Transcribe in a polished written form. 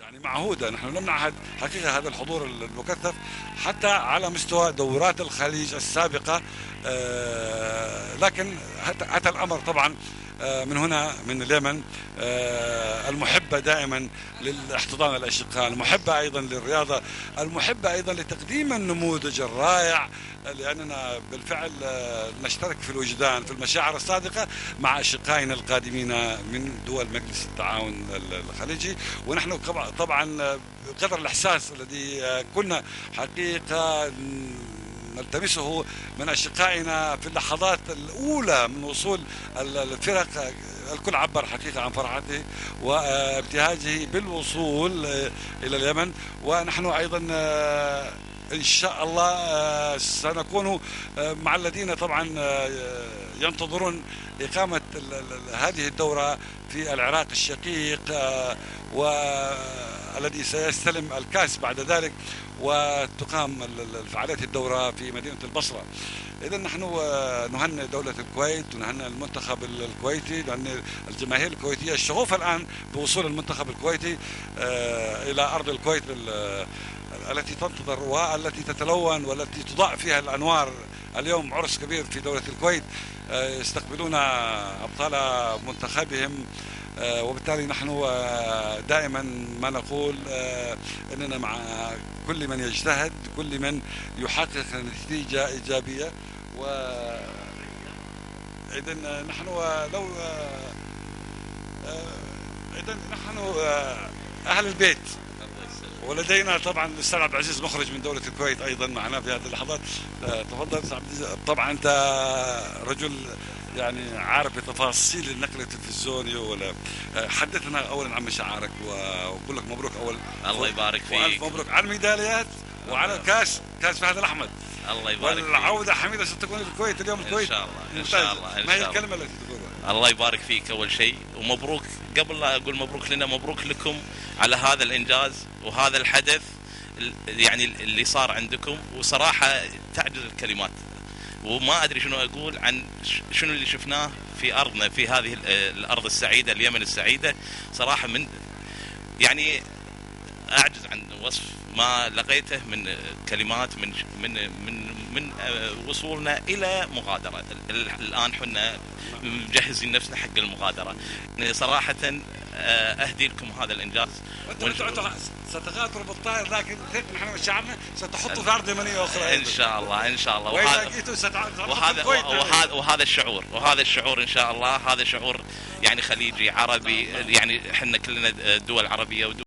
يعني معهودة. نحن لم نعهد حقيقة هذا الحضور المكثف حتى على مستوى دورات الخليج السابقة. لكن أتى الأمر طبعا من هنا من اليمن، المحبة دائما للاحتضان الأشقاء، المحبة أيضا للرياضة، المحبة أيضا لتقديم النموذج الرائع، لأننا بالفعل نشترك في الوجدان في المشاعر الصادقة مع أشقائنا القادمين من دول مجلس التعاون الخليجي. ونحن طبعا بقدر الإحساس الذي كنا حقيقة نلتمسه من أشقائنا في اللحظات الأولى من وصول الفرق، الكل عبر حقيقة عن فرحته وابتهاجه بالوصول إلى اليمن. ونحن أيضا إن شاء الله سنكون مع الذين طبعا ينتظرون إقامة هذه الدورة في العراق الشقيق، والذي سيستلم الكاس بعد ذلك، وتقام فعالية الدورة في مدينة البصرة. إذا نحن نهنئ دولة الكويت ونهنئ المنتخب الكويتي، نهنئ الجماهير الكويتية الشغوفة الآن بوصول المنتخب الكويتي إلى أرض الكويت التي تنتظر والتي تتلون والتي تضاء فيها الأنوار. اليوم عرس كبير في دولة الكويت، يستقبلون أبطال منتخبهم، وبالتالي نحن دائما ما نقول أننا مع كل من يجتهد، كل من يحقق نتيجة إيجابية. إذن نحن لو إذن نحن أهل البيت، ولدينا طبعا الاستاذ عبد العزيز مخرج من دولة الكويت ايضا معنا في هذه اللحظات. تفضل استاذ عبد العزيز. طبعا انت رجل يعني عارف بتفاصيل النقل التلفزيوني، ولا حدثنا اولا عن مشاعرك واقول لك مبروك اول. الله يبارك فيك. والف مبروك على الميداليات وعلى كاس فهد الاحمد. الله يبارك فيك. والعودة حميدة ستكون للكويت اليوم. الكويت ان شاء الله ان شاء الله. ما هي الكلمة التي تقولها؟ الله يبارك فيك اول شيء، ومبروك. قبل لا اقول مبروك لنا، مبروك لكم على هذا الانجاز وهذا الحدث يعني اللي صار عندكم. وصراحة تعجز الكلمات، وما ادري شنو اقول عن شنو اللي شفناه في ارضنا، في هذه الارض السعيدة، اليمن السعيدة. صراحة من يعني اعجز عن وصف ما لقيته من كلمات من وصولنا الى مغادره. الان حنا مجهزين نفسنا حق المغادره. صراحه اهدي لكم هذا الانجاز. ستغادروا بالطائر، لكن نحن مشاعرنا ستحطوا في ارض يمنيه اخرى ان شاء الله ان شاء الله. واذا جئتوا وهذا الشعور ان شاء الله، هذا شعور يعني خليجي عربي، يعني احنا كلنا دول عربيه